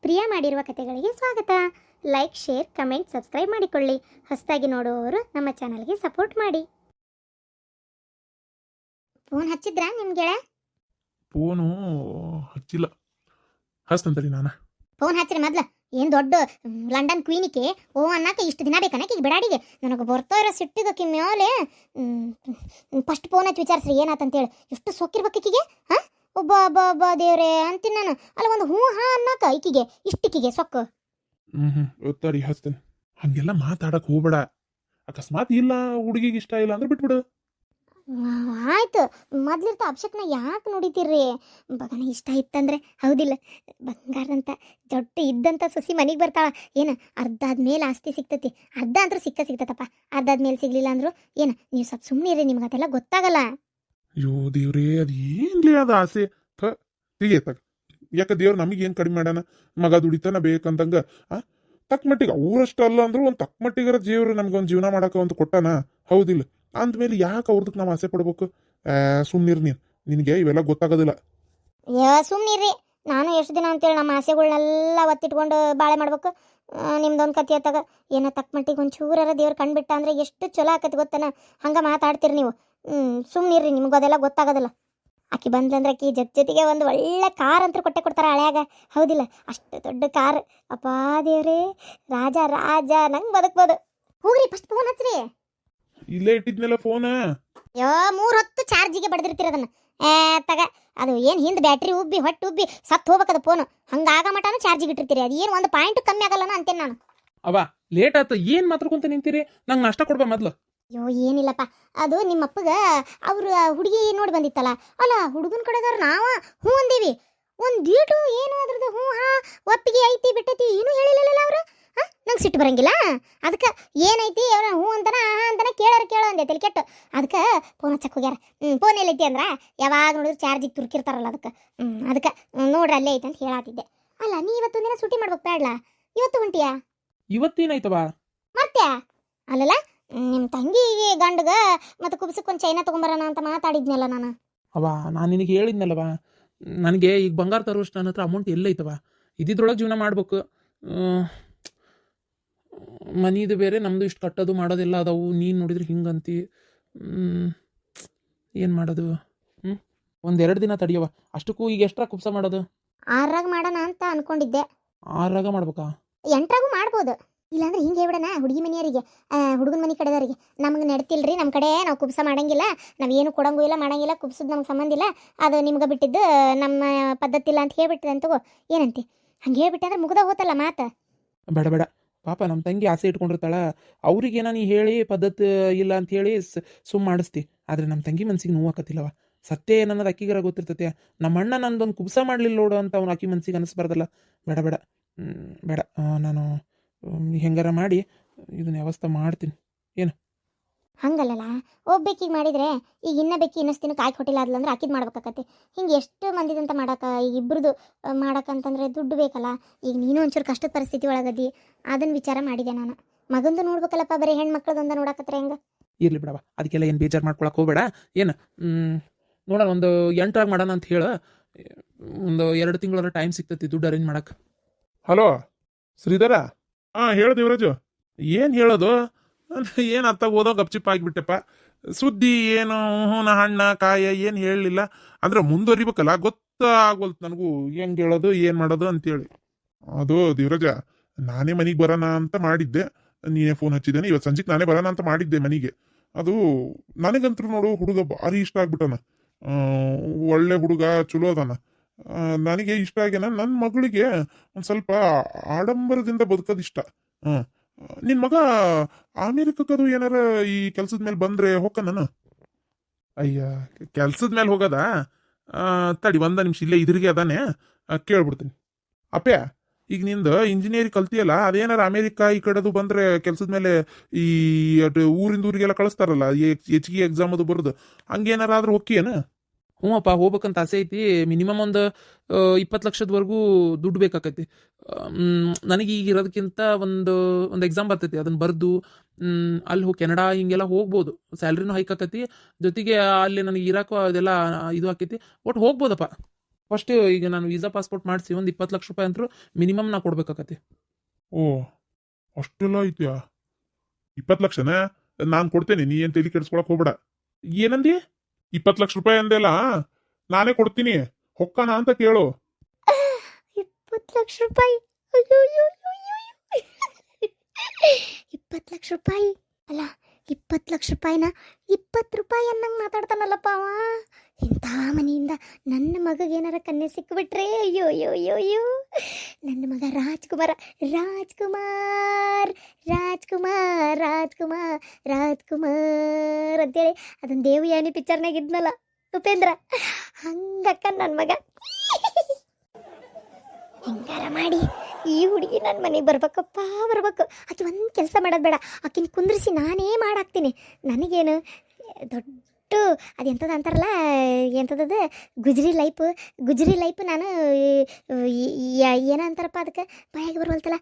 ಪ್ರಿಯಾ ಮಾಡಿರುವ ಕಥೆಗಳಿಗೆ ಸ್ವಾಗತ. Like, share, comment, subscribe ಮಾಡಿಕೊಳ್ಳಿ. ಹೊಸದಾಗಿ ನೋಡುವವರು ನಮ್ಮ ಚಾನಲ್ಗೆ ಸಪೋರ್ಟ್ ಮಾಡಿ. ಫೋನ್ ಹಚ್ಚಿದ್ರಾ ನಿಮ್ಗೆ? ಫೋನು ಹಚ್ಚಿಲ್ಲ, ಹಸ್ತಂತರಿ ನಾನು. ಫೋನ್ ಹಚ್ಚ್ರಿ ಮೊದ್ಲು. ಏನು ದೊಡ್ಡ ಲಂಡನ್ ಕ್ವೀನಿಕೆ ಓ ಅನ್ನಕ್ಕೆ ಇಷ್ಟು ದಿನ ಬೇಕನ್ನಕ್ಕೆ ಈಗ ಬಿಡಾಡಿಗೆ ನನಗೆ ಬರ್ತಾ ಇರೋ ಸಿಟ್ಟಿಗಕ್ಕೆ ಮೇಲೆ ಫಸ್ಟ್ ಫೋನ್ ಹಚ್ಚಿ ವಿಚಾರಿಸ್ರಿ ಏನಾತಂತೇಳಿ. ಎಷ್ಟು ಸೊಕ್ಕಿರ್ಬೇಕಿಗೆ ಹಾಂ? ಒಬ್ಬ ಒಬ್ಬ ಒಬ್ಬ ದೇವ್ರೆ ಅಂತೀನಿ ನಾನು. ಅಲ್ಲ ಒಂದು ಹ್ಞೂ ಹಾ ಅನ್ನಕ ಈಕಿಗೆ ಇಷ್ಟಿಕ್ಕಿಗೆ ಸೊಕ್ಕು. ಒತ್ತಡಿ ಹಸ್ತೇನೆ. ಹಂಗೆಲ್ಲ ಮಾತಾಡಕ್ ಹೋಗ್ಬೇಡ. ಅಕಸ್ಮಾತ್ ಇಲ್ಲ ಹುಡುಗಿಗೆ ಇಷ್ಟ ಇಲ್ಲ ಅಂದ್ರೆ ಬಿಟ್ಬಿಡು. ಆಯ್ತು, ಮೊದ್ಲಿರ್ತ ಅಪ್ಶಕ್ನ ಯಾಕೆ ನೋಡಿತೀರ್ರಿ? ಬಗನ ಇಷ್ಟ ಇತ್ತಂದ್ರೆ ಹೌದಿಲ್ಲ, ಬಂಗಾರದಂತ ದೊಡ್ಡ ಇದ್ದಂಥ ಸೊಸಿ ಮನೆಗೆ ಬರ್ತಾಳ. ಏನು ಅರ್ಧ ಆದ್ಮೇಲೆ ಆಸ್ತಿ ಸಿಗ್ತತಿ, ಅರ್ಧ ಅಂತೂ ಸಿಗ್ತತಪ್ಪ. ಅರ್ಧ ಆದ್ಮೇಲೆ ಸಿಗ್ಲಿಲ್ಲ ಅಂದ್ರು ಏನು ನೀವು ಸ್ವಲ್ಪ ಸುಮ್ಮನೆ ಇರ್ರಿ, ನಿಮ್ಗೆ ಅದೆಲ್ಲ ಗೊತ್ತಾಗಲ್ಲ. ಅಯ್ಯೋ ದೇವ್ರೇ, ಅದು ಏನ್ಲಿ ಅದು ಆಸೆ ತೆಗಿಯತ್ತಾಗ. ಯಾಕ ದೇವ್ರು ನಮಗೇನು ಕಡಿಮೆ ಮಾಡ್ಯಾನ? ಮಗ ದುಡಿತಾನ ಬೇಕಂತಂಗ ತಕ್ಕ ಮಟ್ಟಿಗೆ ಅವ್ರಷ್ಟ ಅಲ್ಲ ಅಂದ್ರು ಒಂದು ತಕ್ಕ ಮಟ್ಟಿಗರ ದೇವ್ರು ನಮ್ಗೊಂದು ಜೀವನ ಮಾಡಕ ಒಂದು ಕೊಟ್ಟಾನ, ಹೌದಿಲ್ಲ? ಅಂದ್ಮೇಲೆ ಯಾಕೆ ಅವ್ರದಕ್ಕೆ ನಾವು ಆಸೆ ಪಡ್ಬೇಕು? ಸುಮ್ಮನಿರ್ ನೀನು, ನಿನಗೆ ಇವೆಲ್ಲ ಗೊತ್ತಾಗೋದಿಲ್ಲ. ಸುಮ್ಮನಿರ್ರಿ, ನಾನು ಎಷ್ಟು ದಿನ ಅಂತೇಳಿ ನಮ್ಮ ಆಸೆಗಳನ್ನೆಲ್ಲ ಒತ್ತಿಟ್ಕೊಂಡು ಬಾಳೆ ಮಾಡ್ಬೇಕು. ನಿಮ್ದೊಂದು ಕತಿ ಆತಾಗ ಏನೋ ತಕ್ಕ ಮಟ್ಟಿಗೆ ಒಂಚೂರರ ದೇವ್ರು ಕಂಡುಬಿಟ್ಟ ಅಂದ್ರೆ ಎಷ್ಟು ಚಲೋ ಆಕತಿ ಗೊತ್ತನ. ಹಂಗೆ ಮಾತಾಡ್ತೀರಿ ನೀವು. ಸುಮ್ಮನಿರ್ರಿ, ನಿಮ್ಗೆ ಅದೆಲ್ಲ ಗೊತ್ತಾಗೋದಿಲ್ಲ. ಆಕಿ ಬಂದ್ಲಂದ್ರೆ ಆಕಿ ಜೊತೆಗೆ ಒಂದು ಒಳ್ಳೆ ಕಾರ್ ಅಂತ ಕೊಡ್ತಾರ ಹಳ್ಯಾಗ, ಹೌದಿಲ್ಲ? ಅಷ್ಟು ದೊಡ್ಡ ಕಾರ್, ಅಪ್ಪಾ ದೇವ್ರೇ, ರಾಜ ರಾಜ ನಂಗೆ ಬದುಕ್ಬೋದು. ಹೋಗ್ರಿ ಫಸ್ಟ್ ಫೋನ್ ಹಚ್ಚ್ರಿ. ಇಲ್ಲೇ ಇಟ್ಟಿದ್ನಲ್ಲ ಫೋನ. 3 ಹೊತ್ತು ಚಾರ್ಜಿಗೆ ಬಡ್ದಿರ್ತೀರ ಅದನ್ನ. ತಗ ಅದು ಏನು ಹಿಂದೆ ಬ್ಯಾಟ್ರಿ ಉಬ್ಬಿ ಹೊಟ್ಟು ಉಬ್ಬಿ ಸತ್ತು ಹೋಗ್ಬೇಕದು ಫೋನು. ಹಂಗಾಗ ಮಟನೂ ಚಾರ್ಜಿಗೆ ಇಟ್ಟಿರ್ತೀರಿ. ಅದು ಏನು ಒಂದು ಪಾಯಿಂಟ್ ಕಮ್ಮಿ ಆಗಲ್ಲನ ಅಂತೇನೆ ನಾನು. ಅವ ಲೇಟ್ ಆತ, ಏನ್ ಮಾತಾಡ್ಕೊಂತ ನಿಂತೀರಿ? ನಂಗೆ ನಾಷ್ಟ ಕೊಡ್ಬಾ ಮೊದ್ಲು. ಅಯ್ಯೋ ಏನಿಲ್ಲಪ್ಪ, ಅದು ನಿಮ್ಮಪ್ಪಗ ಅವ್ರ ಹುಡುಗಿ ನೋಡಿ ಬಂದಿತ್ತಲ್ಲ, ಅಲ್ಲ ಹುಡುಗನ ಕಡೆದವ್ರು ನಾವ ಹ್ಞೂ ಅಂದೀವಿ. ಒಂದು ಡೀಟು ಏನು ಅದ್ರದ್ದು ಹ್ಞೂ ಹಾ ಒಪ್ಪಿಗೆ ಐತಿ ಬಿಟ್ಟೈತಿ ಏನೂ ಹೇಳಿಲ್ಲಲ್ಲ ಅವರು. ನಂಗೆ ಸಿಟ್ಟು ಬರಂಗಿಲ್ಲ. ಅದಕ್ಕೆ ಏನೈತಿ ಅವ್ರ ಹ್ಞೂ ಅಂತಾನ ಹಾ ಅಂತಾನೆ ಕೇಳೋ ಅಂದೆ ತಲೆ ಕೆಟ್ಟು. ಅದಕ್ಕೆ ಫೋನ್ ಹಚ್ಚಕ್ಕೆ ಹೋಗ್ಯಾರ. ಫೋನ್ ಎಲ್ಲೈತಿ ಅಂದ್ರೆ ಯಾವಾಗ ನೋಡಿದ್ರು ಚಾರ್ಜಿಗೆ ತುರ್ಕಿರ್ತಾರಲ್ಲ, ಅದಕ್ಕೆ ನೋಡ್ರಿ ಅಲ್ಲೇ ಐತೆ ಅಂತ ಹೇಳಾತಿದ್ದೆ. ಅಲ್ಲ ನೀ ಇವತ್ತೊಂದಿನ ಸುಟಿ ಮಾಡ್ಬೇಕು ಬೇಡಲ್ಲ? ಇವತ್ತು ಹೊಂಟಿಯಾ? ಇವತ್ತೇನಾಯ್ತವ ಮತ್ತೆ ಅಲ್ಲಲ್ಲ ನಿಮ್ಮ ತಂಗಿಗೆ ಗಂಡಗ ಮತ್ತು ಕುಬ್ಸಕ್ಕೊಂದು ಚೈನಾ ತೊಗೊಂಬರೋಣ ಅಂತ ಮಾತಾಡಿದ್ನಲ್ಲ ನಾನು. ಅವ ನಾನು ನಿನಗೆ ಹೇಳಿದ್ನಲ್ಲವ, ನನಗೆ ಈಗ ಬಂಗಾರ ತರೋಷ್ಟು ನನ್ನ ಹತ್ರ ಅಮೌಂಟ್ ಎಲ್ಲೈತವ. ಇದ್ರೊಳಗೆ ಜೀವನ ಮಾಡ್ಬೇಕು. ಮನಿದು ಬೇರೆ ನಮ್ಮದು ಇಷ್ಟು ಕಟ್ಟೋದು ಮಾಡೋದೆಲ್ಲ ಅದಾವು. ನೀನು ನೋಡಿದ್ರೆ ಹಿಂಗಂತಿ. ಏನು ಮಾಡೋದು? 1-2 ದಿನ ತಡಿಯವ. ಅಷ್ಟಕ್ಕೂ ಈಗ ಎಷ್ಟರ ಕುಬ್ಸ ಮಾಡೋದು? 6ರಾಗ ಮಾಡೋಣ ಅಂತ ಅನ್ಕೊಂಡಿದ್ದೆ. 6ರಾಗ ಮಾಡ್ಬೇಕಾ? 8ರಾಗೂ ಮಾಡ್ಬೋದು. ಇಲ್ಲಾಂದ್ರೆ ಹಿಂಗೆ ಹೇಳ್ಬಿಡೋಣ ಹುಡುಗಿ ಮನೆಯವರಿಗೆ, ಹುಡುಗನ ಮನೆ ಕಡೆದವ್ರಿಗೆ, ನಮ್ಗೆ ನಡ್ತಿಲ್ರಿ, ನಮ್ಮ ಕಡೆ ನಾವು ಕುಬ್ಸ ಮಾಡಂಗಿಲ್ಲ, ನಾವೇನು ಕೊಡಂಗೂ ಇಲ್ಲ ಮಾಡಂಗಿಲ್ಲ, ಕುಬ್ಸದ್ ನಮ್ಗೆ ಸಂಬಂಧ ಇಲ್ಲ, ಅದು ನಿಮ್ಗೆ ಬಿಟ್ಟಿದ್ದು, ನಮ್ಮ ಪದ್ಧತಿ ಇಲ್ಲ ಅಂತ ಹೇಳ್ಬಿಟ್ಟಿದೆ ಅಂತಗೋ. ಏನಂತಿ? ಹಂಗೆ ಹೇಳ್ಬಿಟ್ಟೆ ಅಂದ್ರೆ ಮುಗ್ದ ಹೋತಲ್ಲ ಮಾತು. ಬೇಡ ಬೇಡ ಪಾಪ, ನಮ್ಮ ತಂಗಿ ಆಸೆ ಇಟ್ಕೊಂಡಿರ್ತಾಳ. ಅವ್ರಿಗೇನ ನೀ ಹೇಳಿ ಪದ್ಧತಿ ಇಲ್ಲ ಅಂತ ಹೇಳಿ ಮಾಡಿಸ್ತಿ. ಆದರೆ ನಮ್ಮ ತಂಗಿ ಮನ್ಸಿಗೆ ನೋವಾಕತ್ತಿಲ್ಲವ. ಸತ್ಯ ಏನನ್ನೋದು ಅಕ್ಕಿಗರ ಗೊತ್ತಿರ್ತೈತೆ. ನಮ್ಮ ಅಣ್ಣ ನಂದೊಂದು ಕುಬ್ಸ ಮಾಡಲಿಲ್ಲ ನೋಡು ಅಂತ ಅವ್ನು ಅಕ್ಕಿ ಮನ್ಸಿಗೆ ಅನಿಸ್ಬಾರ್ದಲ್ಲ. ಬೇಡ ಬೇಡ ಬೇಡ, ನಾನು ಹೆಂಗಾರ ಮಾಡಿ ಇದನ್ನ ವ್ಯವಸ್ಥೆ ಮಾಡ್ತೀನಿ. ಏನು ಹಂಗಲ್ಲಲ್ಲ, ಒಬ್ಬೇಕಿಗೆ ಮಾಡಿದರೆ ಈಗ ಇನ್ನಬೇಕಿ ಇನ್ನಷ್ಟು ದಿನ ಕಾಯಿ ಕೊಟ್ಟಿಲ್ಲ ಅದ್ಲಂದ್ರೆ ಅಕ್ಕಿದ್ ಮಾಡ್ಬೇಕಾಕತಿ. ಹಿಂಗೆ ಎಷ್ಟು ಮಂದಿದಂತ ಮಾಡೋಕೆ, ಈಗ ಇಬ್ಬರದು ಮಾಡೋಕ್ಕಂತಂದ್ರೆ ದುಡ್ಡು ಬೇಕಲ್ಲ. ಈಗ ನೀನು ಒಂಚೂರು ಕಷ್ಟದ ಪರಿಸ್ಥಿತಿ ಒಳಗದಿ, ಅದನ್ನು ವಿಚಾರ ಮಾಡಿದೆ ನಾನು. ಮಗಂದು ನೋಡ್ಬೇಕಲ್ಲಪ್ಪ, ಬರೀ ಹೆಣ್ಮಕ್ಳದೊಂದ ನೋಡಕತ್ರ ಹೆಂಗೆ? ಇರಲಿ ಬಿಡವ, ಅದಕ್ಕೆಲ್ಲ ಏನು ಬೇಜಾರು ಮಾಡ್ಕೊಳಕ್ಕೆ ಹೋಗಬೇಡ. ಏನು ನೋಡೋಣ, ಒಂದು 8ರಾಗ ಮಾಡೋಣ ಅಂತ ಹೇಳು. ಒಂದು 2 ತಿಂಗಳ ಟೈಮ್ ಸಿಗ್ತೈತಿ ದುಡ್ಡು ಅರೇಂಜ್ ಮಾಡಕ್ಕೆ. ಹಲೋ ಶ್ರೀಧರ. ಹೇಳು ದೇವರಾಜು. ಏನು ಹೇಳೋದು? ಏನು ಅರ್ಥ ಓದೋ ಗಪ್ಚಿಪ್ ಆಗಿಬಿಟ್ಟೆಪ್ಪ. ಸುದ್ದಿ ಏನು ಹೂನ ಹಣ್ಣ ಕಾಯ ಏನು ಹೇಳಲಿಲ್ಲ ಅಂದ್ರೆ ಮುಂದುವರಿಬೇಕಲ್ಲ, ಗೊತ್ತಾಗೋಲ್ತು ನನಗೂ ಹೆಂಗೆ ಹೇಳೋದು ಏನು ಮಾಡೋದು ಅಂತೇಳಿ. ಅದು ದೇವರಾಜ, ನಾನೇ ಮನೆಗೆ ಬರೋಣ ಅಂತ ಮಾಡಿದ್ದೆ, ನೀನೇ ಫೋನ್ ಹಚ್ಚಿದ್ದೇನೆ. ಇವತ್ತು ಸಂಜೆಗೆ ನಾನೇ ಬರೋಣ ಅಂತ ಮಾಡಿದ್ದೆ ಮನೆಗೆ. ಅದು ನನಗಂತೂ ನೋಡು, ಹುಡುಗ ಭಾರಿ ಇಷ್ಟ ಆಗ್ಬಿಟ್ಟನ. ಒಳ್ಳೆ ಹುಡುಗ, ಚಲೋ ಅದಾನ. ನನಗೆ ಇಷ್ಟ ಆಗ್ಯಾನ. ನನ್ನ ಮಗಳಿಗೆ ಒಂದು ಸ್ವಲ್ಪ ಆಡಂಬರದಿಂದ ಬದುಕೋದು ಇಷ್ಟ. ನಿನ್ನ ಮಗ ಅಮೇರಿಕಕ್ಕದು ಏನಾರ ಈ ಕೆಲ್ಸದ ಮೇಲೆ ಬಂದರೆ ಹೋಗ್ಕನ? ಅಯ್ಯ, ಕೆಲ್ಸದ ಮೇಲೆ ಹೋಗೋದಾ? ತಡಿ 1 ನಿಮಿಷ, ಇಲ್ಲೇ ಇದ್ರಿಗೆ ಅದಾನೆ, ಕೇಳ್ಬಿಡ್ತೀನಿ. ಅಪ್ಪ್ಯಾ, ಈಗ ನಿಂದು ಇಂಜಿನಿಯರಿಂಗ್ ಕಲ್ತಿಯಲ್ಲ, ಅದೇನಾರ ಅಮೇರಿಕ ಈ ಕಡೆದು ಬಂದರೆ ಕೆಲ್ಸದ ಮೇಲೆ ಈ ಊರಿಂದ ಊರಿಗೆಲ್ಲ ಕಳಿಸ್ತಾರಲ್ಲ, ಹೆಚ್ಚಿಗೆ ಎಕ್ಸಾಮ್ ಅದು ಬರೋದು, ಹಂಗೇನಾರ ಆದ್ರೂ ಹೋಗ್ಯೇನ? ಹ್ಞೂ ಅಪ್ಪ, ಹೋಗ್ಬೇಕಂತ ಆಸೆ ಐತಿ. ಮಿನಿಮಮ್ ಒಂದು 20 ಲಕ್ಷದವರೆಗೂ ದುಡ್ಡು ಬೇಕಾಕೈತಿ. ನನಗೆ ಈಗ ಇರೋದಕ್ಕಿಂತ ಒಂದು ಎಕ್ಸಾಮ್ ಬರ್ತೈತಿ, ಅದನ್ನು ಬರೆದು ಅಲ್ಲಿ ಹೋಗಿ ಕೆನಡಾ ಹಿಂಗೆಲ್ಲ ಹೋಗ್ಬೋದು. ಸ್ಯಾಲ್ರಿನೂ ಹೈಕ್ ಆಕೈತಿ, ಜೊತೆಗೆ ಅಲ್ಲಿ ನನಗೆ ಇರಾಕೋ ಅದೆಲ್ಲ ಇದು ಆಕೈತಿ. ಒಟ್ಟು ಹೋಗ್ಬೋದಪ್ಪ. ಫಸ್ಟ್ ಈಗ ನಾನು ವೀಸಾ ಪಾಸ್ಪೋರ್ಟ್ ಮಾಡಿಸಿ ಒಂದು 20 ಲಕ್ಷ ರೂಪಾಯಿ ಅಂತೂ ಮಿನಿಮಮ್ ನಾ ಕೊಡ್ಬೇಕಾಕತಿ. ಓ ಅಷ್ಟೆಲ್ಲ ಐತ್ಯಾ? 20 ಲಕ್ಷನ ನಾನು ಕೊಡ್ತೇನೆ, ನೀ ಏನ್ ತಲೆ ಕೆಡಿಸ್ಕೊಳಕ್ ಹೋಗ್ಬೇಡ. ಏನಂದಿ? 20 ಲಕ್ಷ ರೂಪಾಯಿ ಅಂದೆಲ್ಲ ನಾನೇ ಕೊಡ್ತೀನಿ, ಹೊಕ್ಕನ ಅಂತ ಕೇಳು. 20 ಲಕ್ಷ ರೂಪಾಯಿ? ಅಯ್ಯೋ 20 ಲಕ್ಷ ರೂಪಾಯಿ ಅಲ್ಲ, 20 ಲಕ್ಷ ರೂಪಾಯಿನ 20 ರೂಪಾಯಿ ಅನ್ನಂಗೆ ಮಾತಾಡ್ತಾನಲ್ಲಪ್ಪ ಅವ. ಇಂಥ ಮನೆಯಿಂದ ನನ್ನ ಮಗಗೆ ಏನಾರ ಕನ್ಯೆ ಸಿಕ್ಕಿಬಿಟ್ರೆ ಅಯ್ಯೋ ಅಯ್ಯೋ ಅಯ್ಯೋ ಅಯ್ಯೋ, ನನ್ನ ಮಗ ರಾಜ್ಕುಮಾರ್ ರಾಜ್ಕುಮಾರ್ ರಾಜ್ಕುಮಾರ್ ರಾಜ್ಕುಮಾರ್ ರಾಜ್ಕುಮಾರ್ ಅಂತೇಳಿ ಅದನ್ನ ದೇವಯಾನಿ ಪಿಕ್ಚರ್ನಾಗ ಇದ್ನಲ್ಲ ಉಪೇಂದ್ರ, ಹಂಗಕ್ಕ ನನ್ನ ಮಗ. ಹೆಂಗಾರ ಮಾಡಿ ಈ ಹುಡುಗಿ ನನ್ನ ಮನೆಗೆ ಬರ್ಬೇಕಪ್ಪ, ಬರ್ಬೇಕು. ಆಕೆ ಒಂದು ಕೆಲಸ ಮಾಡೋದು ಬೇಡ, ಆಕಿನ ಕುಂದ್ರಿಸಿ ನಾನೇ ಮಾಡಾಕ್ತೀನಿ. ನನಗೇನು ದೊಡ್ಡ ಅದೆಂಥದ್ದು ಅಂತಾರಲ್ಲ, ಎಂಥದ್ದು ಗುಜ್ರಿ ಲೈಫ್ ನಾನು ಏನ ಅಂತಾರಪ್ಪ ಅದಕ್ಕೆ ಬಾಯಾಗಿ ಬರುವಲ್ತಲ್ಲ,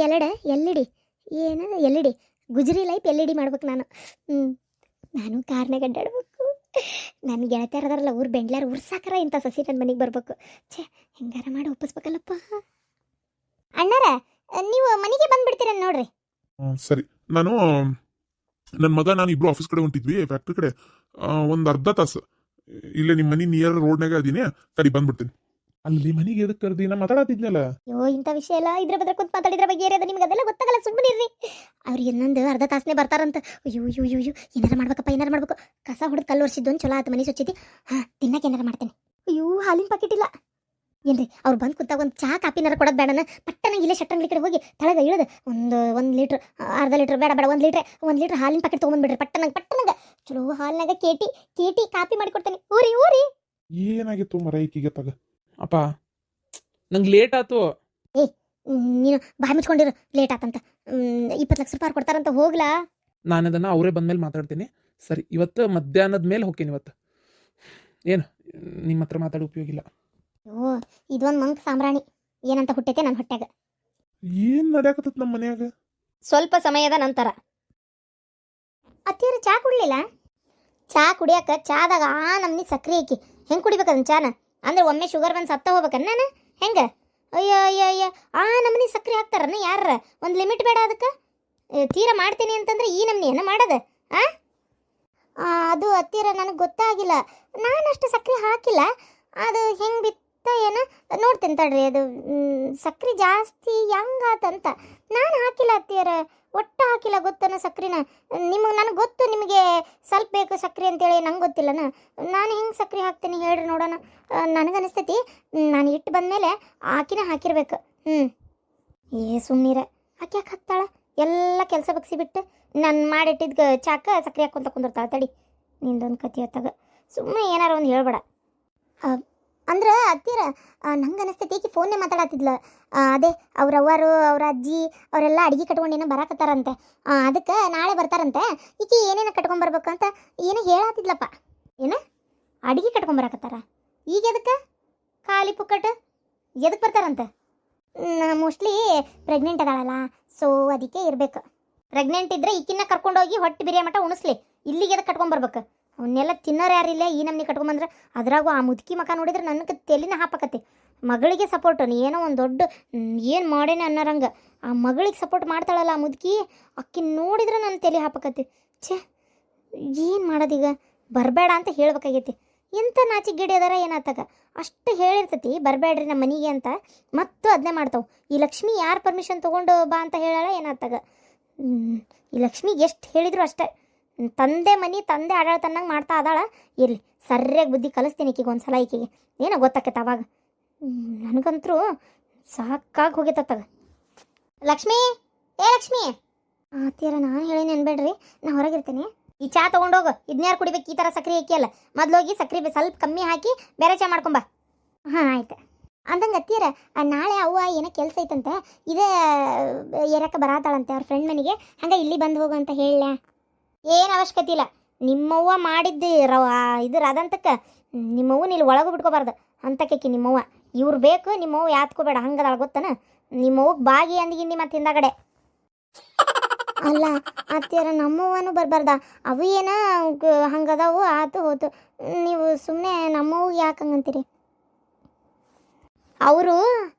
ಎಲ್ ಇಡಿ ಗುಜ್ರಿ ಲೈಫ್ ಎಲ್ ಮಾಡ್ಬೇಕು ನಾನು. ನಾನು ಕಾರ್ನಾಗ ಅಡ್ಡಾಡ್ಬೇಕು. ನನ್ನ ಗೆಳತಿಯರದಾರಲ್ಲ ಊರು ಬೆಂಡ್ಲಾರ ಊರು ಸಾಕರ ಇಂಥ ಸಸಿ ನನ್ನ ಮನೆಗೆ ಬರ್ಬೇಕು. ಛೇ, ಹೆಂಗಾರ ಮಾಡಿ ಒಪ್ಪಿಸ್ಬೇಕಲ್ಲಪ್ಪ. ಅಣ್ಣಾರ ನೀವು ಮನೆಗೆ ಬಂದ್ಬಿಡ್ತೀರ ನೋಡ್ರಿ. ಸರಿ, ನನ್ನ ಮಗ ನಾನು ಇಬ್ರು ಆಫೀಸ್ ಕಡೆ ಹೊಂಟಿದ್ವಿ, ಫ್ಯಾಕ್ಟ್ರಿ ಕಡೆ. ಒಂದು ಅರ್ಧ ತಾಸು ಇಲ್ಲೇ ನಿಮ್ಮ ಮನೆ ನಿಯರ್ ರೋಡ್ನಾಗ ಅದೀನಿ, ಕಡಿ ಬಂದ್ಬಿಡ್ತೀನಿ. ಅಲ್ಲಿ ಮನೆಗೆ ಎದಕ್ಕೆ ಕರ್ದಿ? ನಾ ಮಾತಾಡತ್ತಿದ್ನಲ್ಲ. ಅಯ್ಯೋ ಇಂಥ ವಿಷಯ ಎಲ್ಲ ಇದ್ರ ಬದ್ರ ಕುಂತ ಮಾತಾಡಿದ್ರ ಬಗ್ಗೆ ಏರಿಯಾದ ನಿಮ್ಗೆ ಅದೆಲ್ಲ ಗೊತ್ತಾಗಲ್ಲ, ಸುಮ್ಮನಿರ್ರಿ. ಅವ್ರಿಗೆ ಇನ್ನೊಂದು ಅರ್ಧ ತಾಸನೇ ಬರ್ತಾರಂತ. ಅಯ್ಯೋ ಅಯ್ಯೋ ಅಯ್ಯೋ, ಏನಾರ ಮಾಡ್ಬೇಕಪ್ಪ, ಏನಾರ ಮಾಡ್ಬೇಕು. ಕಸ ಹೊಡೆದು ಕಲ್ಲು ಒರ್ಸಿದ್ದು ಒಂದು ಚಲೋ ಆಯ್ತು, ಮನೆ ಸ್ವಚ್ಛತಿ. ಹಾಂ, ತಿನ್ನಕ್ಕೆ ಏನಾರ ಮಾಡ್ತೇನೆ. ಅಯ್ಯೋ ಹಾಲಿನ ಪಾಕೆಟ್ ಇಲ್ಲ ಏನ್ರಿ? ಅವ್ರು ಬಂದು ಕುಂತಾಗ ಒಂದು ಚಹಾ ಕಾಪಿನಾರ ಕೊಡೋದು ಬೇಡನ? ಪಟ್ಟನ ಇಲ್ಲೇ ಶಟ್ಟಂಗ್ಲಿ ಕಡೆ ಹೋಗಿ ತೆಳಗೆ ಇಳಿದು ಒಂದು ಲೀಟ್ರ್, ಅರ್ಧ ಲೀಟ್ರ್ ಬೇಡ 1 ಲೀಟ್ರ್ ಹಾಲಿನ ಪಾಕೆಟ್ ತೊಗೊಂಡ್ಬಿಡ್ರಿ. ಪಟ್ಟನಂಗೆ ಚಲೋ ಹಾಲಿನಾಗ ಕೇಟಿ ಕಾಪಿ ಮಾಡಿ ಕೊಡ್ತೇನೆ. ಊರಿ ಏನಾಗಿತ್ತು ಮರ ಈಕಿಗೆ ತಗ? ಅಪ್ಪ ನಂಗೆ ಲೇಟ್ ಆಯ್ತು. ನೀನು ಬಾಯಿ ಮುಚ್ಕೊಂಡಿರು, ಲೇಟ್ ಆತಂತ. 20 ಲಕ್ಷ ರೂಪಾಯಿ ಕೊಡ್ತಾರಂತ, ಹೋಗ್ಲಾ? ನಾನು ಅದನ್ನು ಅವರೇ ಬಂದ್ಮೇಲೆ ಮಾತಾಡ್ತೀನಿ. ಸರಿ, ಇವತ್ತು ಮಧ್ಯಾಹ್ನದ ಮೇಲೆ ಹೋಗ್ತೀನಿ. ಇವತ್ತು ಏನು ನಿಮ್ಮ ಹತ್ರ ಮಾತಾಡೋ ಉಪಯೋಗ ಇಲ್ಲ. ಓ, ಇದೊಂದು ಮಂಕ್ ಸಾಮ್ರಾಣಿ ಏನಂತ ಹುಟ್ಟೈತೆ ನನ್ನ ಹೊಟ್ಯಾಗ. ಏನ್ ನಡೆಯಕತ್ತ ನಮ್ಮ ಮನ್ಯಾಗ? ಸ್ವಲ್ಪ ಸಮಯದ ನಂತರ ಅತ್ತಿಯರು ಚಾ ಕುಡ್ಲಿಲ್ಲ? ಚಾ ಕುಡಿಯಾಕ ಚಾದಾಗ ನಮ್ನಿ ಸಕ್ರೆ ಹಾಕಿ ಹೆಂಗೆ ಕುಡಿಬೇಕು ಅದನ್ನ ಚಾನ? ಅಂದ್ರೆ ಒಮ್ಮೆ ಶುಗರ್ ಬಂದು ಸತ್ತ ಹೋಗ್ಬೇಕನ್ನ ನಾನು ಹೆಂಗೆ? ಅಯ್ಯೋ ಅಯ್ಯೋ ಅಯ್ಯೋ, ನಮ್ನಿ ಸಕ್ರೆ ಹಾಕ್ತಾರನ್ನ ಯಾರ? ಒಂದು ಲಿಮಿಟ್ ಬೇಡ ಅದಕ್ಕೆ? ತೀರಾ ಮಾಡ್ತೀನಿ ಅಂತಂದ್ರೆ ಈ ನಮ್ನಿ ಏನ ಮಾಡೋದು? ಅದು ಅತ್ತಿಯರ ನನಗೆ ಗೊತ್ತಾಗಿಲ್ಲ, ನಾನು ಅಷ್ಟು ಸಕ್ರೆ ಹಾಕಿಲ್ಲ. ಅದು ಹೆಂಗೆ ಬಿತ್ತ ಏನ ನೋಡ್ತೀನಿ ತಡ್ರಿ. ಅದು ಸಕ್ರೆ ಜಾಸ್ತಿ ಹೆಂಗಾತಂತ ನಾನು ಹಾಕಿಲ್ಲ ಅತ್ತಿಯರ, ಒಟ್ಟು ಹಾಕಿಲ್ಲ. ಗೊತ್ತನ ಸಕ್ರಿನ ನನಗೆ ಗೊತ್ತು, ನಿಮಗೆ ಸ್ವಲ್ಪ ಬೇಕು ಸಕ್ರೆ ಅಂತೇಳಿ ನಂಗೆ ಗೊತ್ತಿಲ್ಲನ. ನಾನು ಹೆಂಗೆ ಸಕ್ರೆ ಹಾಕ್ತೀನಿ ಹೇಳ್ರಿ ನೋಡೋಣ. ನನಗನ್ನಿಸ್ತೈತಿ ನಾನು ಇಟ್ಟು ಬಂದಮೇಲೆ ಆಕಿನ ಹಾಕಿರ್ಬೇಕು. ಸುಮ್ಮನಿರ, ಆಕೆ ಯಾಕೆ ಹಾಕ್ತಾಳೆ? ಎಲ್ಲ ಕೆಲಸ ಬಗ್ಸಿ ಬಿಟ್ಟು ನಾನು ಮಾಡಿಟ್ಟಿದ್ದ ಚಾಕ ಸಕ್ರೆ ಹಾಕ್ಕೊಂತ ಕುಂದಿರ್ತಾಳೆ. ತಡಿ, ನಿಂದೊಂದು ಕತಿ ಹೊತ್ತಾಗ ಸುಮ್ಮನೆ ಏನಾರು ಒಂದು ಹೇಳ್ಬೇಡ. ಅಂದ್ರೆ ಅತ್ತಿಯರ ನಂಗೆ ಅನಿಸ್ತೈತಿ ಈಕಿ ಫೋನ್ನೇ ಮಾತಾಡತ್ತಿದ್ಲ. ಅದೇ ಅವ್ರ ಅವ್ವರು ಅವ್ರ ಅಜ್ಜಿ ಅವರೆಲ್ಲ ಅಡುಗೆ ಕಟ್ಕೊಂಡು ಏನೋ ಬರಾಕತ್ತಾರಂತೆ. ಅದಕ್ಕೆ ನಾಳೆ ಬರ್ತಾರಂತೆ. ಈಕಿ ಏನೇನು ಕಟ್ಕೊಂಬರ್ಬೇಕು ಅಂತ ಏನೋ ಹೇಳತ್ತಿದ್ಲಪ್ಪ. ಏನು ಅಡುಗೆ ಕಟ್ಕೊಂಬರಾಕತ್ತಾರ? ಈಗ ಎದಕ್ಕೆ? ಖಾಲಿ ಪುಕ್ಕಟ್ಟು ಎದಕ್ಕೆ ಬರ್ತಾರಂತೆ? ಮೋಸ್ಟ್ಲಿ ಪ್ರೆಗ್ನೆಂಟ್ ಅದಾಳಲ್ಲ, ಸೊ ಅದಕ್ಕೆ ಇರಬೇಕು. ಪ್ರೆಗ್ನೆಂಟ್ ಇದ್ರೆ ಈಕಿನ್ನ ಕರ್ಕೊಂಡೋಗಿ ಹೊಟ್ಟೆ ಬಿರಿಯ ಮಟ್ಟ ಉಣಿಸ್ಲಿ. ಇಲ್ಲಿಗೆ ಎದಕ್ಕೆ ಕಟ್ಕೊಂಬರ್ಬೇಕು? ಅವನ್ನೆಲ್ಲ ತಿನ್ನೋರು ಯಾರಿಲ್ಲ, ಈ ನಮ್ನಿ ಕಟ್ಕೊಂಬಂದ್ರೆ. ಅದ್ರಾಗೂ ಆ ಮುದುಕಿ ಮಕ ನೋಡಿದ್ರೆ ನನಗೆ ತೆಲಿನ ಹಾಪಕತ್ತೆ. ಮಗಳಿಗೆ ಸಪೋರ್ಟು ಏನೋ ಒಂದು ದೊಡ್ಡ ಏನು ಮಾಡೇನೆ ಅನ್ನೋರಂಗೆ ಆ ಮಗಳಿಗೆ ಸಪೋರ್ಟ್ ಮಾಡ್ತಾಳಲ್ಲ ಆ ಮುದುಕಿ, ಅಕ್ಕಿ ನೋಡಿದ್ರೆ ನನ್ನ ತಲೆ ಹಾಪಕತ್ತೆ. ಛೇ, ಏನು ಮಾಡೋದೀಗ? ಬರಬೇಡ ಅಂತ ಹೇಳ್ಬೇಕಾಗೈತಿ. ಎಂಥ ನಾಚಿಗಿಡಿ ಅದಾರ ಏನಾತಾಗ? ಅಷ್ಟು ಹೇಳಿರ್ತೈತಿ ಬರಬೇಡ್ರಿ ನಮ್ಮ ಮನೆಗೆ ಅಂತ, ಮತ್ತು ಅದನ್ನೇ ಮಾಡ್ತಾವೆ. ಈ ಲಕ್ಷ್ಮಿ ಯಾರು ಪರ್ಮಿಷನ್ ತೊಗೊಂಡು ಬಾ ಅಂತ ಹೇಳಾಳ ಏನಾತಾಗ? ಈ ಲಕ್ಷ್ಮಿಗೆ ಎಷ್ಟು ಹೇಳಿದ್ರು ಅಷ್ಟೇ, ತಂದೆ ಮನೆ ತಂದೆ ಆಡಾಳ್ತನ್ನಂಗೆ ಮಾಡ್ತಾ ಅದಾಳ. ಇರಲಿ, ಸರಿಯಾಗಿ ಬುದ್ಧಿ ಕಲಿಸ್ತೀನಿ ಈಕಿಗೆ ಒಂದ್ಸಲ. ಈಕಿಗೆ ಏನೋ ಗೊತ್ತಾಕೈತೆ ಅವಾಗ. ನನಗಂತರೂ ಸಾಕಾಗಿ ಹೋಗೈತತ್ತಾಗ. ಲಕ್ಷ್ಮಿ, ಏ ಲಕ್ಷ್ಮಿ! ತೀರ ನಾನು ಹೇಳೇನೆ ಅನ್ಬೇಡ್ರಿ, ನಾ ಹೊರಗಿರ್ತೇನೆ. ಈ ಚಾ ತೊಗೊಂಡೋಗು, ಇದನ್ಯಾರು ಕುಡಿಬೇಕು? ಈ ಥರ ಸಕ್ರೆ ಹಾಕಿ ಅಲ್ಲ, ಮೊದಲೋಗಿ ಸಕ್ರೆ ಸ್ವಲ್ಪ ಕಮ್ಮಿ ಹಾಕಿ ಬೇರೆ ಚಾ ಮಾಡ್ಕೊಂಬ. ಹಾಂ ಆಯ್ತು. ಅಂದಂಗೆ ಅತ್ತೀರ ನಾಳೆ ಅವ್ವ ಏನೋ ಕೆಲಸ ಐತಂತೆ, ಇದೇ ಏರಕ್ಕೆ ಬರಾತಾಳಂತೆ ಅವ್ರ ಫ್ರೆಂಡ್ ಮನೆಗೆ. ಹಂಗೆ ಇಲ್ಲಿ ಬಂದು ಹೋಗು ಅಂತ ಹೇಳ. ಏನು ಅವಶ್ಯಕತೆ ಇಲ್ಲ. ನಿಮ್ಮವ್ವ ಮಾಡಿದ್ದು ಇದ್ರ ಅದಂತಕ್ಕೆ ನಿಮ್ಮವ್ವನ ಇಲ್ಲಿ ಒಳಗೂ ಬಿಟ್ಕೋಬಾರ್ದು ಅಂತಕ್ಕೆ. ನಿಮ್ಮವ್ವ ಇವ್ರು ಬೇಕು, ನಿಮ್ಮವ್ವ ಯಾತ್ಕೋಬೇಡ, ಹಂಗದಾಳ ಗೊತ್ತನ? ನಿಮ್ಮವ್ವಗೆ ಬಾಗಿ ಅಂದಿಗಿಂದಿ ಮತ್ತು ಹಿಂದಗಡೆ. ಅಲ್ಲ ಅತ್ತಿಯರ, ನಮ್ಮವ್ವನೂ ಬರಬಾರ್ದ? ಅವು ಏನ ಹಂಗದಾವು, ಆತು ಹೋತು. ನೀವು ಸುಮ್ಮನೆ ನಮ್ಮವ್ಗೆ ಯಾಕೆ ಹಂಗಂತೀರಿ? ಅವರು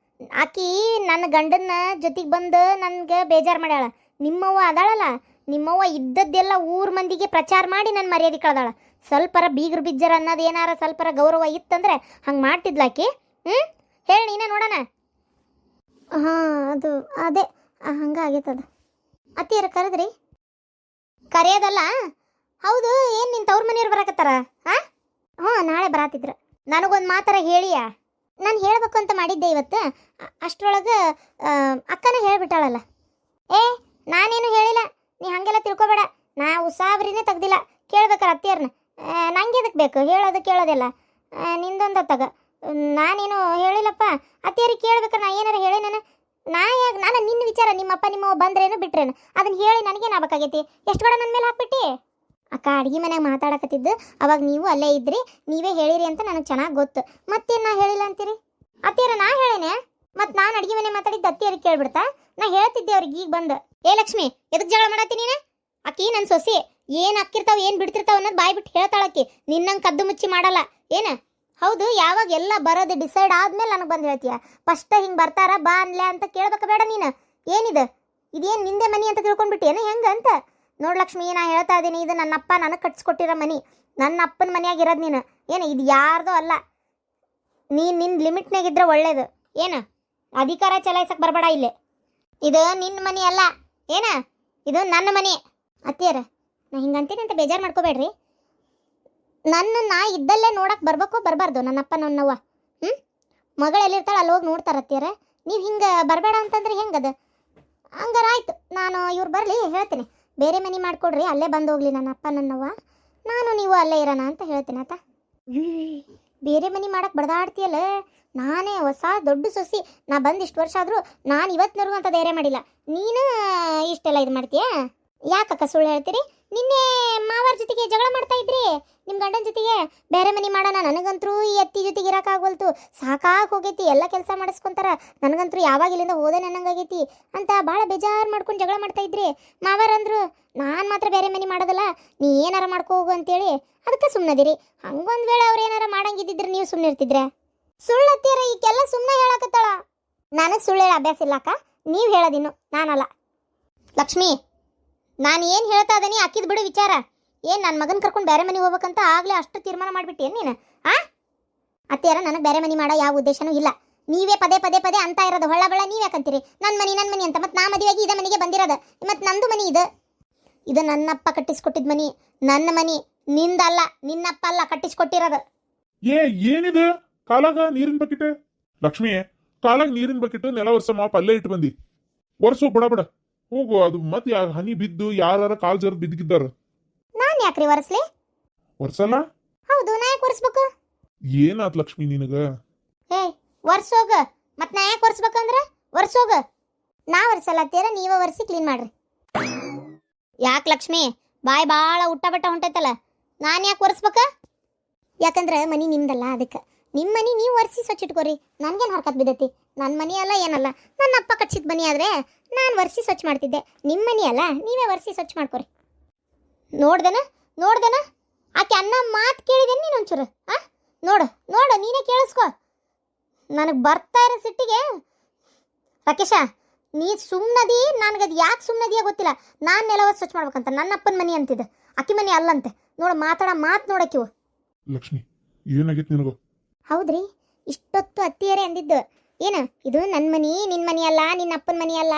ಆಕಿ ನನ್ನ ಗಂಡನ ಜೊತೆಗೆ ಬಂದು ನನ್ಗೆ ಬೇಜಾರು ಮಾಡ್ಯಾಳ. ನಿಮ್ಮವ್ವ ಅದಾಳಲ್ಲ, ನಿಮ್ಮವ್ವ ಇದ್ದದ್ದೆಲ್ಲ ಊರ್ ಮಂದಿಗೆ ಪ್ರಚಾರ ಮಾಡಿ ನನ್ನ ಮರ್ಯಾದೆ ಕಳ್ದಾಳ. ಸ್ವಲ್ಪರ ಬೀಗ್ರು ಬಿಜ್ಜರ ಅನ್ನೋದು ಏನಾರ ಸ್ವಲ್ಪರ ಗೌರವ ಇತ್ತಂದ್ರೆ ಹಂಗೆ ಮಾಡ್ತಿದ್ಲಾಕಿ. ಹೇಳಿ ನೀನೇ ನೋಡೋಣ. ಹಾಂ, ಅದು ಅದೇ ಹಂಗಾಗೈತದ. ಅತ್ತಿಯರ ಕರೆದ್ರಿ? ಕರೆಯೋದಲ್ಲ. ಹೌದು, ಏನು ನಿನ್ನ ತವ್ರ ಮನೆಯವ್ರು ಬರಾಕತ್ತಾರ? ಹಾಂ ಹ್ಞೂ, ನಾಳೆ ಬರಾತಿದ್ರು. ನನಗೊಂದು ಮಾತರ ಹೇಳಿಯಾ? ನಾನು ಹೇಳ್ಬೇಕು ಅಂತ ಮಾಡಿದ್ದೆ ಇವತ್ತು. ಅಷ್ಟರೊಳಗೆ ಅಕ್ಕನ ಹೇಳ್ಬಿಟ್ಟಾಳಲ್ಲ. ನಾನೇನು ಹೇಳಿಲ್ಲ, ನೀ ಹಾಗೆಲ್ಲ ತಿಳ್ಕೊಬೇಡ. ನಾ ಉಸಾಬ್ರಿನೇ ತೆಗ್ದಿಲ್ಲ. ಕೇಳ್ಬೇಕಾರೆ ಅತ್ತಿಯರ್ನ. ನಂಗೆ ಎದಕ್ಕೆ ಬೇಕು ಹೇಳೋದು ಕೇಳೋದೆಲ್ಲ? ನಿಂದೊಂದು ತಗ. ನಾನೇನು ಹೇಳಿಲ್ಲಪ್ಪ. ಅತ್ತಿಯರಿಗೆ ಕೇಳ್ಬೇಕಾರೆ ನಾ ಏನಾರು ಹೇಳಿ ನಾನು ನಿನ್ನ ವಿಚಾರ ನಿಮ್ಮಪ್ಪ ನಿಮ್ಮವ್ವ ಬಂದ್ರೇನು ಬಿಟ್ರೇನು ಅದನ್ನ ಹೇಳಿ ನನಗೇನು ಆಗ್ಬೇಕಾಗೈತಿ? ಎಷ್ಟು ಬೇಡ ನನ್ನ ಮೇಲೆ ಹಾಕ್ಬಿಟ್ಟು? ಅಕ್ಕ ಅಡುಗೆ ಮನೆಯಾಗ ಮಾತಾಡಕತ್ತಿದ್ದು ಅವಾಗ ನೀವು ಅಲ್ಲೇ ಇದ್ರಿ, ನೀವೇ ಹೇಳಿರಿ ಅಂತ ನನಗೆ ಚೆನ್ನಾಗಿ ಗೊತ್ತು. ಮತ್ತೇನು ನಾ ಹೇಳಿಲ್ಲ ಅಂತೀರಿ? ಅತ್ತಿಯರ ನಾ ಹೇಳೇನೆ? ಮತ್ತು ನಾನು ಅಡುಗೆ ಮನೆ ಮಾತಾಡಿದ್ದು ಅತ್ತಿಯರಿಗೆ ಕೇಳ್ಬಿಡ್ತಾ? ನಾ ಹೇಳ್ತಿದ್ದೆ ಅವ್ರಿಗೆ ಈಗ ಬಂದು. ಲಕ್ಷ್ಮಿ, ಎದಕ್ಕೆ ಜಗಳ ಮಾಡತ್ತಿ ನೀನು? ಅಕ್ಕಿ ನನ್ನ ಸೊಸಿ ಏನು ಅಕ್ಕಿರ್ತಾವ ಏನು ಬಿಡ್ತಿರ್ತಾವ ಅನ್ನೋದು ಬಾಯ್ ಬಿಟ್ಟು ಹೇಳ್ತಾಳಕ್ಕಿ. ನಿನ್ನಂಗೆ ಕದ್ದು ಮುಚ್ಚಿ ಮಾಡಲ್ಲ. ಏನು ಹೌದು, ಯಾವಾಗ ಎಲ್ಲ ಬರೋದು ಡಿಸೈಡ್ ಆದ್ಮೇಲೆ ನನಗೆ ಬಂದು ಹೇಳ್ತೀಯ. ಫಸ್ಟ್ ಹಿಂಗೆ ಬರ್ತಾರ ಬಾ ಅನ್ಲೆ ಅಂತ ಕೇಳ್ಬೇಕ ಬೇಡ ನೀನು? ಏನಿದು ಇದೇನು ನಿಂದೆ ಮನಿ ಅಂತ ತಿಳ್ಕೊಂಡ್ಬಿಟ್ಟು ಏನು ಹೆಂಗೆ ಅಂತ? ನೋಡು ಲಕ್ಷ್ಮಿ, ನಾ ಹೇಳ್ತಾ ಇದ್ದೀನಿ, ಇದು ನನ್ನಪ್ಪ ನನಗೆ ಕಟ್ಸ್ಕೊಟ್ಟಿರೋ ಮನಿ. ನನ್ನ ಅಪ್ಪನ ಮನೆಯಾಗಿರೋದು ನೀನು. ಏನು ಇದು ಯಾರ್ದೋ ಅಲ್ಲ. ನೀನು ನಿನ್ನ ಲಿಮಿಟ್ನಾಗಿದ್ರೆ ಒಳ್ಳೇದು. ಏನು ಅಧಿಕಾರ ಚಲಾಯಿಸಕ್ಕೆ ಬರಬೇಡ ಇಲ್ಲಿ. ಇದು ನಿನ್ನ ಮನಿ ಅಲ್ಲ, ಏನ ಇದು ನನ್ನ ಮನೆ. ಅತ್ತಿಯರ, ನಾ ಹಿಂಗಂತೀನಿ ಅಂತ ಬೇಜಾರು ಮಾಡ್ಕೋಬೇಡ್ರಿ. ನಾ ಇದ್ದಲ್ಲೇ ನೋಡಕ್ಕೆ ಬರ್ಬೇಕು ಬರಬಾರ್ದು ನನ್ನಪ್ಪ ನನ್ನವ್ವ. ಮಗಳು ಎಲ್ಲಿರ್ತಾಳೆ ಅಲ್ಲಿ ಹೋಗಿ ನೋಡ್ತಾರೆ ಅತ್ತಿಯರ. ನೀವು ಹಿಂಗೆ ಬರಬೇಡ ಅಂತಂದ್ರೆ ಹೆಂಗದು? ಹಂಗಾರ ಆಯ್ತು, ನಾನು ಇವ್ರು ಬರಲಿ ಹೇಳ್ತೀನಿ. ಬೇರೆ ಮನೆ ಮಾಡಿಕೊಡ್ರಿ, ಅಲ್ಲೇ ಬಂದು ಹೋಗ್ಲಿ ನನ್ನಪ್ಪ ನನ್ನವ್ವ. ನಾನು ನೀವು ಅಲ್ಲೇ ಇರೋಣ ಅಂತ ಹೇಳ್ತೀನಿ ಆತ. ಬೇರೆ ಮನೆ ಮಾಡಕ್ಕೆ ಬಡ್ದಾಡ್ತೀಯಲ್ಲ. ನಾನೇ ಹೊಸ ದೊಡ್ಡ ಸೊಸಿ. ನಾ ಬಂದು ಇಷ್ಟು ವರ್ಷ ಆದರೂ ನಾನು ಇವತ್ತಿನವರೆಗೂ ಅಂತ ಧೈರ್ಯ ಮಾಡಿಲ್ಲ. ನೀನು ಇಷ್ಟೆಲ್ಲ ಇದು ಮಾಡ್ತೀಯಾ? ಯಾಕಕ್ಕ ಸುಳ್ಳು ಹೇಳ್ತೀರಿ? ನಿನ್ನೆ ಮಾವಾರ ಜೊತೆಗೆ ಜಗಳ ಮಾಡ್ತಾ ಇದ್ರಿ ನಿಮ್ಮ ಗಂಡನ ಜೊತೆಗೆ. ಬೇರೆ ಮನೆ ಮಾಡೋಣ, ನನಗಂತರೂ ಈ ಅತ್ತಿ ಜೊತೆಗೆ ಇರೋಕ್ಕಾಗೋಲ್ತು, ಸಾಕಾಗಿ ಹೋಗೈತಿ, ಎಲ್ಲ ಕೆಲಸ ಮಾಡಿಸ್ಕೊಂತಾರ, ನನಗಂತರೂ ಯಾವಾಗ ಇಲ್ಲಿಂದ ಹೋದೆ ನನಗಾಗೈತಿ ಅಂತ ಭಾಳ ಬೇಜಾರು ಮಾಡ್ಕೊಂಡು ಜಗಳ ಮಾಡ್ತಾ ಇದ್ರಿ. ಮಾವಾರ ಅಂದರು, ನಾನು ಮಾತ್ರ ಬೇರೆ ಮನೆ ಮಾಡೋದಲ್ಲ, ನೀ ಏನಾರ ಮಾಡ್ಕೋ ಹೋಗು ಅಂತೇಳಿ. ಅದಕ್ಕೆ ಸುಮ್ಮನದಿರಿ. ಹಂಗೊಂದು ವೇಳೆ ಅವ್ರು ಏನಾರ ಮಾಡಂಗಿದ್ದಿದ್ರೆ ನೀವು ಸುಮ್ಮನೆ ಇರ್ತಿದ್ರೆ? ಸುಳ್ಳತ್ತೀರ ಈಗೆಲ್ಲ ಸುಮ್ಮನೆ ಹೇಳಕತ್ತಾಳ. ನನಗೆ ಸುಳ್ಳು ಹೇಳೋ ಅಭ್ಯಾಸ ಇಲ್ಲಕ್ಕ, ನೀವು ಹೇಳೋದಿನ್ನು, ನಾನಲ್ಲ. ಲಕ್ಷ್ಮಿ, ನಾನು ಏನು ಹೇಳ್ತಾ ಇದ್ದೀನಿ ಅಕ್ಕಿದ್ ಬಿಡು ವಿಚಾರ. ಏನು ನನ್ನ ಮಗನ ಕರ್ಕೊಂಡು ಬೇರೆ ಮನೆಗೆ ಹೋಗ್ಬೇಕಂತ ಆಗಲೇ ಅಷ್ಟು ತೀರ್ಮಾನ ಮಾಡಿಬಿಟ್ಟೇನು ನೀನು? ಅತ್ತಿಯರ, ನನಗೆ ಬೇರೆ ಮನೆ ಮಾಡೋ ಯಾವ ಉದ್ದೇಶನೂ ಇಲ್ಲ. ನೀವೇ ಪದೇ ಪದೇ ಪದೇ ಅಂತ ಇರೋದು ಹೊಳ್ಳ ಬಳ್ಳ. ನೀವು ಯಾಕಂತೀರಿ ನನ್ನ ಮನೆ ಅಂತ? ಮತ್ತು ನಾ ಮದುವೆಯಾಗಿ ಇದೇ ಮನೆಗೆ ಬಂದಿರೋದು, ಮತ್ತು ನಂದು ಮನೆ ಇದು ನನ್ನಪ್ಪ ಕಟ್ಟಿಸ್ಕೊಟ್ಟಿದ್ ಮನಿ. ನನ್ನ ಮನಿ, ನಿಂದಲ್ಲ, ನಿನ್ನಪ್ಪ ಅಲ್ಲ ಕಟ್ಟಿಸ್ಕೊಟ್ಟಿರೋದು. ಏನಿದೆ ಕಾಲಾಗ ನೀರಿನ ಬಕೆಟ್? ಲಕ್ಷ್ಮಿ, ಕಾಲಾಗ ನೀರಿನ ಬಕೆಟ್ ನೆಲ ವರ್ಷ ಮಾಪ ಅಲ್ಲೇ ಇಟ್ಟು ಬಂದಿ. ವರ್ಷ ಬಡ ಹೋಗು. ಅದು ಮತ್ತೆ ಹನಿ ಬಿದ್ದು ಯಾರ ಕಾಲ್ ಜರ್ ಬಿದ್ದಿದ್ದಾರ. ನಾನು ಯಾಕ್ರಿ ಒರೆಸ್ಲಿ? ವರ್ಷಲ್ಲ? ಹೌದು, ನಾ ಯಾಕೆ ಒರೆಸ್ಬೇಕು? ಏನಾತ್ ಲಕ್ಷ್ಮಿ ನಿನಗ? ಒರ್ಸೋಗ. ಮತ್ತೆ ನಾ ಯಾಕೆ ಒರೆಸ್ಬೇಕಂದ್ರೆ ಒರ್ಸೋಗ. ನಾ ಒರೆಸಲ್ಲತ್ತೀರ, ನೀವೇ ಒರೆಸಿ ಕ್ಲೀನ್ ಮಾಡ್ರಿ. ಯಾಕೆ ಲಕ್ಷ್ಮಿ, ಬಾಯ್ ಭಾಳ ಊಟ ಬಟ್ಟ ಹೊಂಟೈತಲ್ಲ, ನಾನು ಯಾಕೆ ಒರೆಸ್ಬೇಕ? ಯಾಕಂದ್ರೆ ಮನಿ ನಿಮ್ದಲ್ಲ, ಅದಕ್ಕೆ. ನಿಮ್ಮ ಮನಿ ನೀವು ಒರೆಸಿ ಸ್ವಚ್ಛ ಇಟ್ಕೋರಿ. ನನಗೇನು ಹರ್ಕತ್ ಬಿದ್ದೈತಿ? ನನ್ನ ಮನಿ ಅಲ್ಲ ಏನಲ್ಲ, ನನ್ನ ಅಪ್ಪ ಕಟ್ಸಿದ ಮನಿ ಆದರೆ ನಾನು ಒರೆಸಿ ಸ್ವಚ್ಛ ಮಾಡ್ತಿದ್ದೆ. ನಿಮ್ಮ ಮನಿ ಅಲ್ಲ, ನೀವೇ ಒರೆಸಿ ಸ್ವಚ್ಛ ಮಾಡ್ಕೊರಿ. ನೋಡ್ದನ ಆಕೆ ಅನ್ನ ಮಾತು ಕೇಳಿದೇನೆ ನೀನು ಒಂಚೂರು? ನೋಡು ನೀನೇ ಕೇಳಿಸ್ಕೊ. ನನಗೆ ಬರ್ತಾ ಇರೋ ಸಿಟ್ಟಿಗೆ ರಾಕೇಶ, ನೀ ಸುಮ್ಮನದಿ. ನನಗದು ಯಾಕೆ ಸುಮ್ಮನದಿಯ ಗೊತ್ತಿಲ್ಲ. ನಾನು ನೆಲ ಒರೆಸಿ ಸ್ವಚ್ಛ ಮಾಡ್ಬೇಕಂತ ನನ್ನ ಅಪ್ಪನ ಮನಿ ಅಂತಿದ್ದೆ, ಅಕ್ಕಿ ಮನಿ ಅಲ್ಲಂತೆ. ನೋಡು ಮಾತು ನೋಡಕ್ಕಿವು. ಲಕ್ಷ್ಮಿ, ಏನಾಗಿತ್ತು ನಿನಗೂ? ಹೌದ್ರಿ, ಇಷ್ಟೊತ್ತು ಅತ್ತಿಯರೇ ಅಂದಿದ್ದು. ಏನು ಇದು ನನ್ನ ಮನಿ, ನಿನ್ನ ಮನಿ ಅಲ್ಲ, ನಿನ್ನ ಅಪ್ಪನ ಮನಿ ಅಲ್ಲ,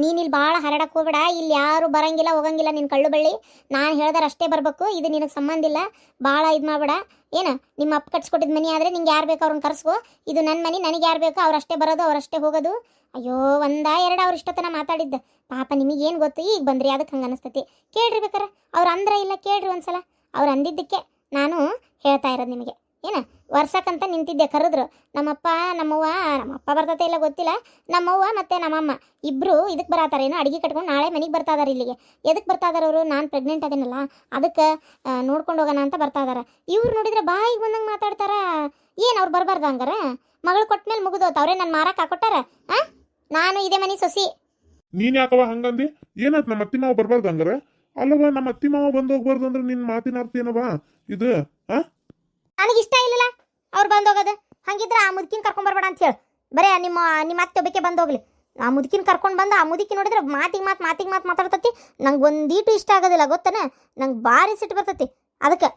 ನೀನಿಲ್ಲಿ ಭಾಳ ಹರಡಕ್ಕೆ ಹೋಗ್ಬೇಡ, ಇಲ್ಲಿ ಯಾರು ಬರಂಗಿಲ್ಲ ಹೋಗಂಗಿಲ್ಲ, ನಿನ್ನ ಕಳ್ಳು ಬಳ್ಳಿ, ನಾನು ಹೇಳ್ದಾರ ಅಷ್ಟೇ ಬರಬೇಕು, ಇದು ನಿನಗೆ ಸಂಬಂಧ ಇಲ್ಲ, ಭಾಳ ಇದು ಮಾಡಬೇಡ. ಏನು ನಿಮ್ಮ ಅಪ್ಪ ಕಟ್ಸ್ಕೊಟ್ಟಿದ ಮನಿ ಆದರೆ ನಿಂಗೆ ಯಾರು ಬೇಕು ಅವ್ರನ್ನ ಕರೆಸ್ಕೋ. ಇದು ನನ್ನ ಮನಿ, ನನಗೆ ಯಾರು ಬೇಕು ಅವರಷ್ಟೇ ಬರೋದು, ಅವರಷ್ಟೇ ಹೋಗೋದು. ಅಯ್ಯೋ, ಒಂದ ಅವ್ರು ಇಷ್ಟೊತ್ತನ ಮಾತಾಡಿದ್ದ ಪಾಪ. ನಿಮಗೇನು ಗೊತ್ತು, ಈಗ ಬಂದ್ರಿ, ಅದಕ್ಕೆ ಹಂಗೆ ಅನಿಸ್ತತಿ. ಕೇಳ್ರಿ ಬೇಕಾರೆ, ಅವ್ರು ಅಂದ್ರ ಇಲ್ಲ ಕೇಳ್ರಿ ಒಂದ್ಸಲ. ಅವ್ರು ಅಂದಿದ್ದಕ್ಕೆ ನಾನು ಹೇಳ್ತಾ ಇರೋದು ನಿಮಗೆ. ಏನು ವರ್ಷಕ್ಕಂತ ನಿಂತಿದ್ದೆ, ಕರೆದ್ರು ನಮ್ಮಪ್ಪ ನಮ್ಮಪ್ಪ ಬರ್ತತೆ ಇಲ್ಲ ಗೊತ್ತಿಲ್ಲ. ನಮ್ಮವ್ವ ಮತ್ತು ನಮ್ಮಮ್ಮ ಇಬ್ಬರು ಇದಕ್ಕೆ ಬರತ್ತಾರೇನೋ, ಅಡುಗೆ ಕಟ್ಕೊಂಡು ನಾಳೆ ಮನೆಗೆ ಬರ್ತಾ ಇದಾರೆ ಇಲ್ಲಿಗೆ. ಎದಕ್ಕೆ ಬರ್ತಾ ಇದಾರೆ ಅವರು? ನಾನು ಪ್ರೆಗ್ನೆಂಟ್ ಅದೀನಲ್ಲ, ಅದಕ್ಕೆ ನೋಡ್ಕೊಂಡು ಹೋಗೋಣ ಅಂತ ಬರ್ತಾ ಇದಾರೆ. ಇವ್ರು ನೋಡಿದ್ರೆ ಬಾಯಿಗೆ ಬಂದಂಗೆ ಮಾತಾಡ್ತಾರ. ಏನು ಅವ್ರು ಬರಬಾರ್ದು ಹಂಗಾರ? ಮಗಳು ಕೊಟ್ಮೇಲೆ ಮುಗಿದೋತು, ಅವರೇ ನನ್ನ ಮಾರಕ್ಕೆ ಹಾಕೊಟ್ಟಾರ. ನಾನು ಇದೇ ಮನೆ ಸೊಸಿ. ನೀನ್ ಯಾಕವ ಹಂಗಂದಿ? ಏನಾಯ್ತು? ನಮ್ಮ ಅತ್ತಿ ಮಾವ ಬರ್ಬಾರ್ದು ಹಂಗಾರ? ಅಲ್ಲವ, ನಮ್ಮ ಅತ್ತಿ ಮಾವ ಬಂದು ಹೋಗ್ಬಾರ್ದು ಅಂದ್ರೆ ನಿನ್ನ ಮಾತಿನ ಅರ್ಥ ಏನವ ಇದು? ನನಗೆ ಇಷ್ಟ ಇಲ್ಲಲ್ಲ ಅವ್ರು ಬಂದು ಹೋಗೋದು. ಹಂಗಿದ್ರೆ ಆ ಮುದುಕಿನ ಕರ್ಕೊಂಬರ್ಬೇಡ ಅಂತ ಹೇಳಿ. ಬರೇ ನಿಮ್ಮ ಅತ್ತೆ ಒಬ್ಬಕ್ಕೆ ಬಂದು ಹೋಗ್ಲಿ. ಆ ಮುದುಕಿನ ಕರ್ಕೊಂಡು ಬಂದು ಆ ಮುದುಕಿ ನೋಡಿದ್ರೆ ಮಾತಿಗೆ ಮಾತು ಮಾತಾಡ್ತತಿ. ನಂಗೆ ಒಂದೀಟು ಇಷ್ಟ ಆಗೋದಿಲ್ಲ ಗೊತ್ತನ. ನಂಗೆ ಭಾರಿ ಸಿಟ್ಟು ಬರ್ತತಿ. ಅದಕ್ಕೆ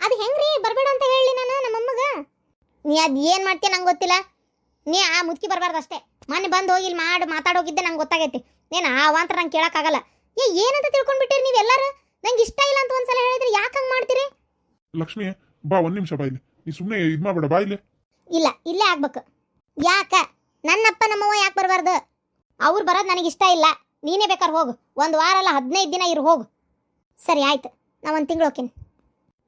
ಅದು ಹೆಂಗ್ರಿ ಬರಬೇಡ ಅಂತ ಹೇಳಿ ನಾನು ನಮ್ಮಮ್ಮಗ. ನೀ ಅದು ಏನು ಮಾಡ್ತೀಯ ನಂಗೆ ಗೊತ್ತಿಲ್ಲ. ನೀ ಆ ಮುದುಕಿ ಬರಬಾರ್ದು ಅಷ್ಟೇ. ಮೊನ್ನೆ ಬಂದು ಹೋಗಿ ಇಲ್ಲಿ ಮಾತಾಡೋಗಿದ್ದೆ ನಂಗೆ ಗೊತ್ತಾಗೈತಿ. ಏನು ಆ ವಾಂತರ ನಂಗೆ ಕೇಳೋಕ್ಕಾಗಲ್ಲ. ಏನಂತ ತಿಳ್ಕೊಂಡ್ಬಿಟ್ಟಿರಿ ನೀವು ಎಲ್ಲರೂ. ನಂಗೆ ಇಷ್ಟ ಇಲ್ಲ ಅಂತ ಒಂದ್ಸಲ ಹೇಳಿದ್ರೆ ಯಾಕೆ ಹಂಗೆ ಮಾಡ್ತೀರಿ? ಲಕ್ಷ್ಮಿ ಬಾ, ಒಂದ್ ನಿಮಿಷ ಬಾ ಇಲ್ಲಿ. ನೀ ಸುಮ್ಮನೆ ಇದು ಮಾಡಬೇಡ, ಬಾ ಇಲ್ಲಿ. ಇಲ್ಲ, ಇಲ್ಲೇ ಆಗ್ಬೇಕು. ಯಾಕ ನನ್ನಪ್ಪ ನಮ್ಮವ್ವ ಯಾಕೆ ಬರಬಾರ್ದು? ಅವ್ರು ಬರೋದು ನನಗೆ ಇಷ್ಟ ಇಲ್ಲ. ನೀನೇ ಬೇಕಾದ್ರೆ ಹೋಗು. 1 ವಾರ ಅಲ್ಲ 15 ದಿನ ಇರು, ಹೋಗು. ಸರಿ ಆಯ್ತು, ನಾ 1 ತಿಂಗಳು ಹೋಗ್ತೀನಿ.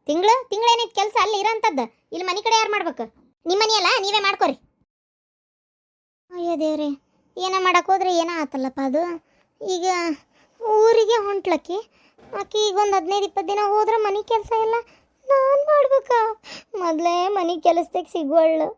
ತಿಂಗಳೇನೈತೆ ಕೆಲಸ ಅಲ್ಲಿ ಇರೋಂಥದ್ದು. ಇಲ್ಲಿ ಮನೆ ಕಡೆ ಯಾರು ಮಾಡ್ಬೇಕು? ನಿಮ್ಮ ಮನೆಯಲ್ಲ, ನೀವೇ ಮಾಡ್ಕೊರಿ. ಅಯ್ಯೋ ದೇವ್ರೆ, ಏನೋ ಮಾಡಕ್ಕೆ ಹೋದ್ರೆ ಏನೋ ಆತಲ್ಲಪ್ಪ ಅದು. ಈಗ ಊರಿಗೆ ಹೊಂಟ್ಲಕ್ಕಿ ಆಕಿ ಈಗ ಒಂದು 15-20 ದಿನ ಹೋದ್ರೆ ಮನೆ ಕೆಲಸ ಎಲ್ಲ ನಾನು ಮಾಡ್ಬೇಕಾ? ಮೊದಲೇ ಮನೆ ಕೆಲಸದಾಗ ಸಿಗೋಳ್ಳು.